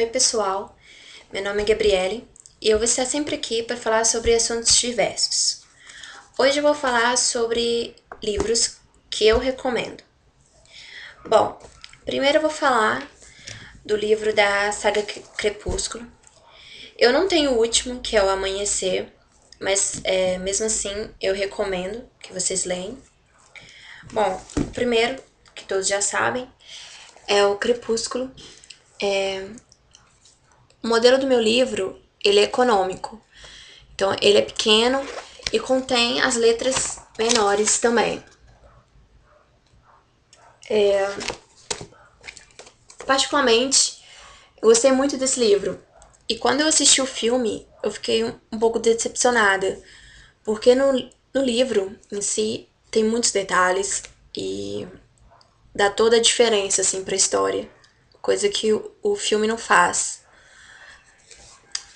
Oi pessoal, meu nome é Gabriele e eu vou estar sempre aqui para falar sobre assuntos diversos. Hoje eu vou falar sobre livros que eu recomendo. Bom, primeiro eu vou falar do livro da saga Crepúsculo. Eu não tenho o último, que é o Amanhecer, mas mesmo assim eu recomendo que vocês leiam. Bom, o primeiro, que todos já sabem, é o Crepúsculo. O modelo do meu livro, ele é econômico. Então, ele é pequeno e contém as letras menores também. Particularmente, eu gostei muito desse livro. E quando eu assisti o filme, eu fiquei um pouco decepcionada. Porque no livro em si, tem muitos detalhes e dá toda a diferença, assim, pra história. Coisa que o filme não faz.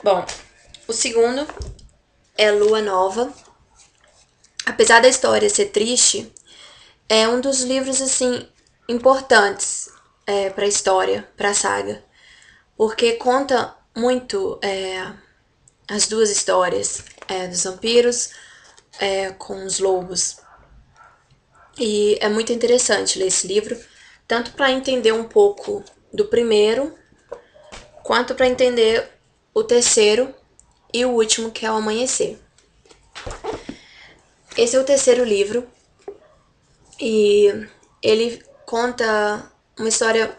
Bom, o segundo é Lua Nova. Apesar da história ser triste, é um dos livros, assim, importantes pra história, pra saga. Porque conta muito as duas histórias dos vampiros com os lobos. E é muito interessante ler esse livro, tanto para entender um pouco do primeiro, quanto para entender o terceiro e o último, que é o Amanhecer. Esse é o terceiro livro e ele conta uma história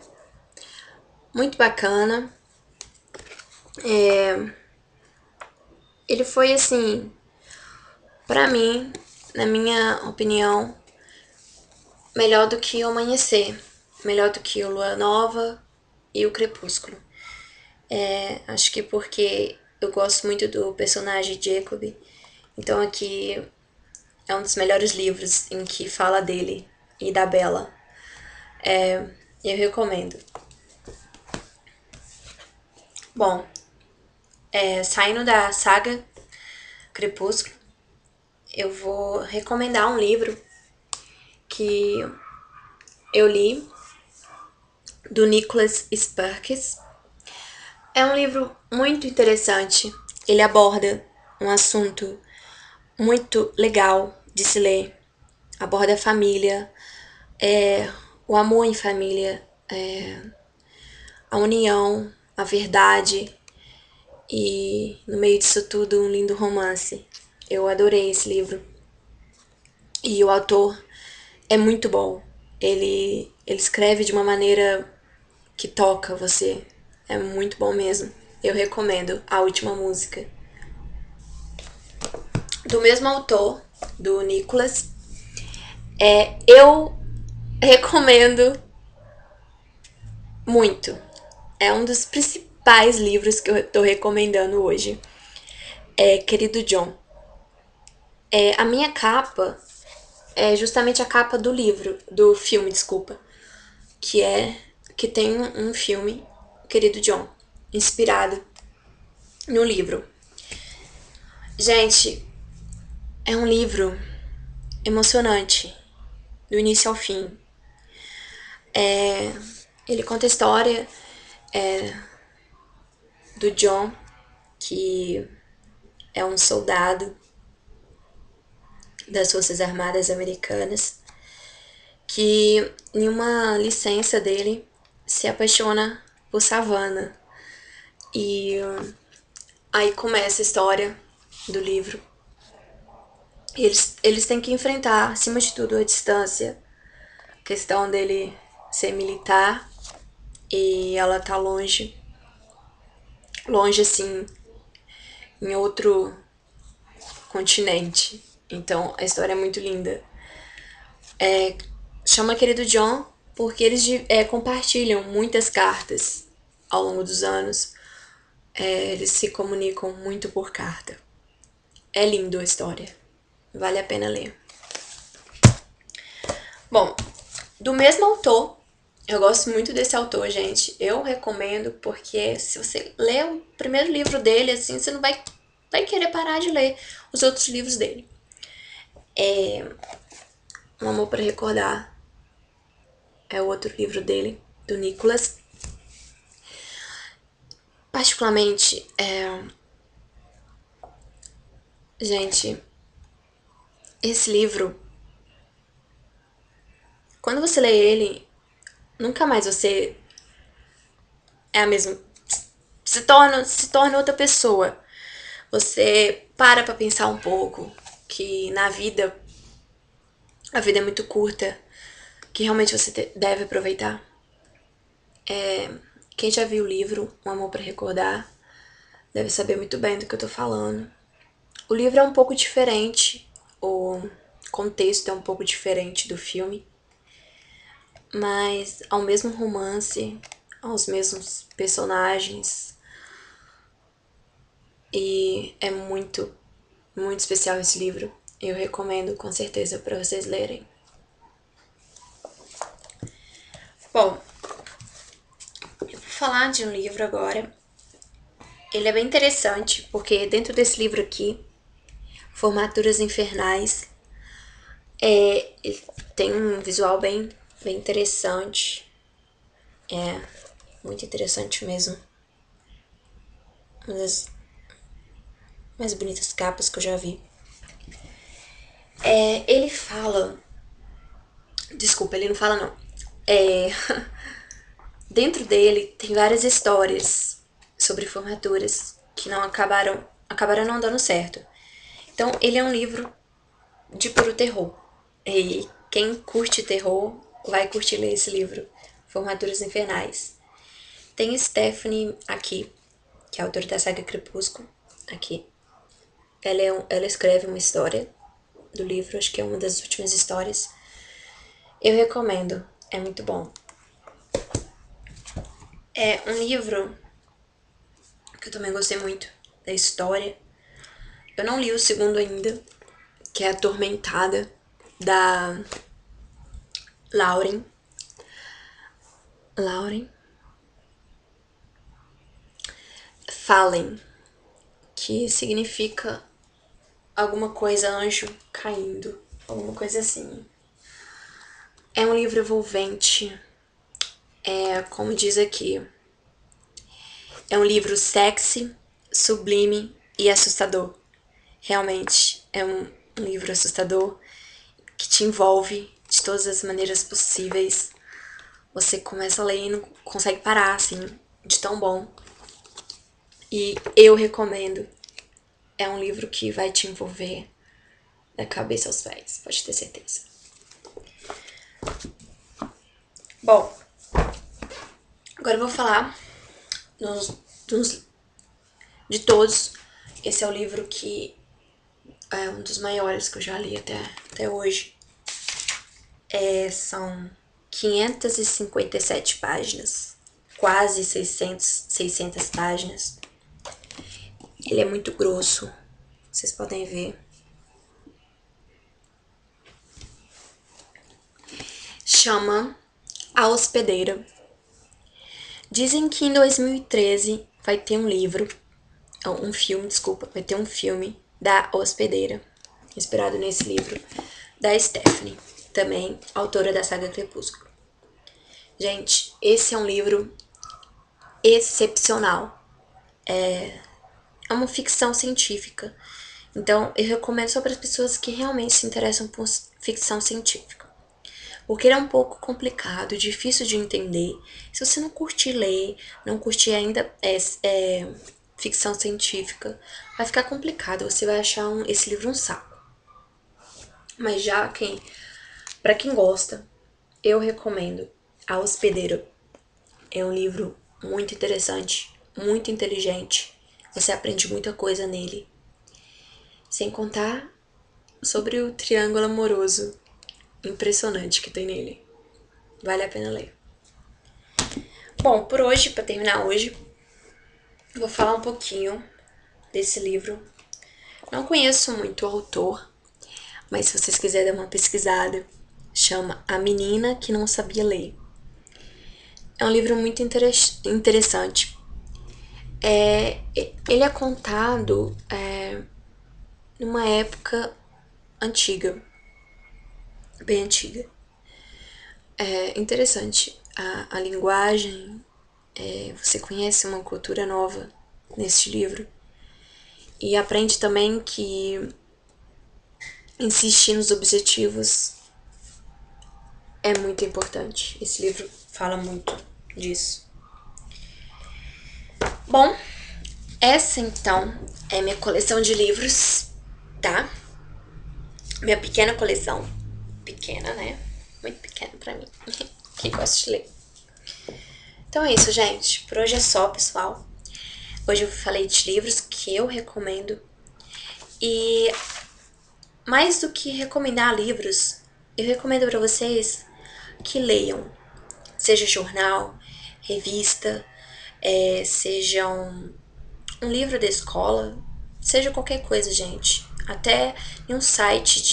muito bacana. Ele foi assim, pra mim, na minha opinião, melhor do que o Amanhecer, melhor do que o Lua Nova e o Crepúsculo. Acho que porque eu gosto muito do personagem Jacob, então aqui é um dos melhores livros em que fala dele e da Bella. Eu recomendo. Bom, saindo da saga Crepúsculo, eu vou recomendar um livro que eu li, do Nicholas Sparks. É um livro muito interessante. Ele aborda um assunto muito legal de se ler. Aborda a família, o amor em família, a união, a verdade e, no meio disso tudo, um lindo romance. Eu adorei esse livro. E o autor é muito bom. Ele escreve de uma maneira que toca você. É muito bom mesmo. Eu recomendo A Última Música. Do mesmo autor, do Nicholas, eu recomendo muito. É um dos principais livros que eu tô recomendando hoje. É Querido John. A minha capa é justamente a capa do livro, do filme, desculpa, que tem um filme, Querido John, inspirado no livro. Gente, é um livro emocionante, do início ao fim. Ele conta a história do John, que é um soldado das Forças Armadas Americanas, que em uma licença dele se apaixona por Savannah. E aí começa a história do livro. Eles têm que enfrentar, acima de tudo, a distância, a questão dele ser militar e ela tá longe, longe assim, em outro continente. Então a história é muito linda. Chama Querido John porque eles compartilham muitas cartas ao longo dos anos. Eles se comunicam muito por carta. É lindo a história. Vale a pena ler. Bom, do mesmo autor, eu gosto muito desse autor, gente. Eu recomendo porque se você ler o primeiro livro dele, assim, você não vai querer parar de ler os outros livros dele. Um Amor para Recordar é o outro livro dele, do Nicholas. particularmente, gente, esse livro, quando você lê ele, nunca mais você é a mesma. Se torna outra pessoa. Você para pra pensar um pouco que na vida, a vida é muito curta, que realmente você deve aproveitar. Quem já viu o livro Um Amor pra Recordar deve saber muito bem do que eu tô falando. O livro é um pouco diferente, o contexto é um pouco diferente do filme, mas ao mesmo romance, aos mesmos personagens, e é muito, muito especial esse livro. Eu recomendo com certeza para vocês lerem. Bom, eu vou falar de um livro agora. Ele é bem interessante porque dentro desse livro aqui, Formaturas Infernais, ele tem um visual bem interessante. É muito interessante mesmo. Uma das mais bonitas capas que eu já vi. Ele fala. Desculpa, ele não fala não. Dentro dele tem várias histórias sobre formaturas que não acabaram não dando certo. Então, ele é um livro de puro terror. E quem curte terror vai curtir ler esse livro, Formaturas Infernais. Tem Stephanie aqui, que é a autora da saga Crepúsculo, aqui. Ela escreve uma história do livro, acho que é uma das últimas histórias. Eu recomendo, é muito bom. É um livro que eu também gostei muito da história. Eu não li o segundo ainda, que é Atormentada, da Lauren. Fallen, que significa alguma coisa anjo caindo, alguma coisa assim. É um livro envolvente, como diz aqui, é um livro sexy, sublime e assustador. Realmente é um livro assustador que te envolve de todas as maneiras possíveis. Você começa a ler e não consegue parar, assim, de tão bom. E eu recomendo. É um livro que vai te envolver da cabeça aos pés, pode ter certeza. Bom, agora eu vou falar de todos. Esse é o livro que é um dos maiores que eu já li até hoje. São 557 páginas, quase 600 páginas. Ele é muito grosso, vocês podem ver. Chama A Hospedeira. Dizem que em 2013 vai ter vai ter um filme da Hospedeira, inspirado nesse livro, da Stephanie, também autora da saga Crepúsculo. Gente, esse é um livro excepcional. É uma ficção científica. Então, eu recomendo só para as pessoas que realmente se interessam por ficção científica. Porque ele é um pouco complicado, difícil de entender. Se você não curtir ler, não curtir ainda ficção científica, vai ficar complicado. Você vai achar esse livro um saco. Mas para quem gosta, eu recomendo A Hospedeira. É um livro muito interessante, muito inteligente. Você aprende muita coisa nele. Sem contar sobre o triângulo amoroso impressionante que tem nele. Vale a pena ler. Bom, por hoje, para terminar hoje, vou falar um pouquinho desse livro. Não conheço muito o autor, mas se vocês quiserem dar uma pesquisada, chama A Menina que Não Sabia Ler. É um livro muito interessante. Ele é contado numa época antiga, bem antiga. É interessante a linguagem, Você conhece uma cultura nova neste livro. E aprende também que insistir nos objetivos é muito importante. Esse livro fala muito disso. Bom, essa então é minha coleção de livros, tá? Minha pequena coleção. Pequena, né? Muito pequena pra mim. Quem gosta de ler. Então é isso, gente. Por hoje é só, pessoal. Hoje eu falei de livros que eu recomendo. E mais do que recomendar livros, eu recomendo pra vocês que leiam. Seja jornal, revista, seja um livro da escola, seja qualquer coisa, gente. Até em um site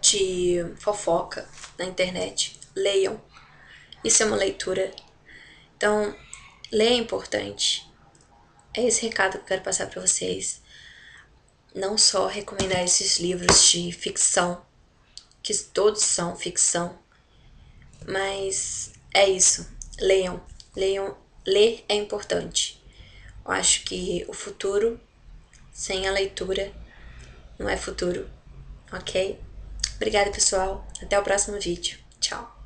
de fofoca na internet. Leiam. Isso é uma leitura. Então, ler é importante. É esse recado que eu quero passar para vocês. Não só recomendar esses livros de ficção, que todos são ficção, mas é isso. Leiam. Leiam. Ler é importante. Eu acho que o futuro sem a leitura não é futuro, ok? Obrigada, pessoal. Até o próximo vídeo. Tchau.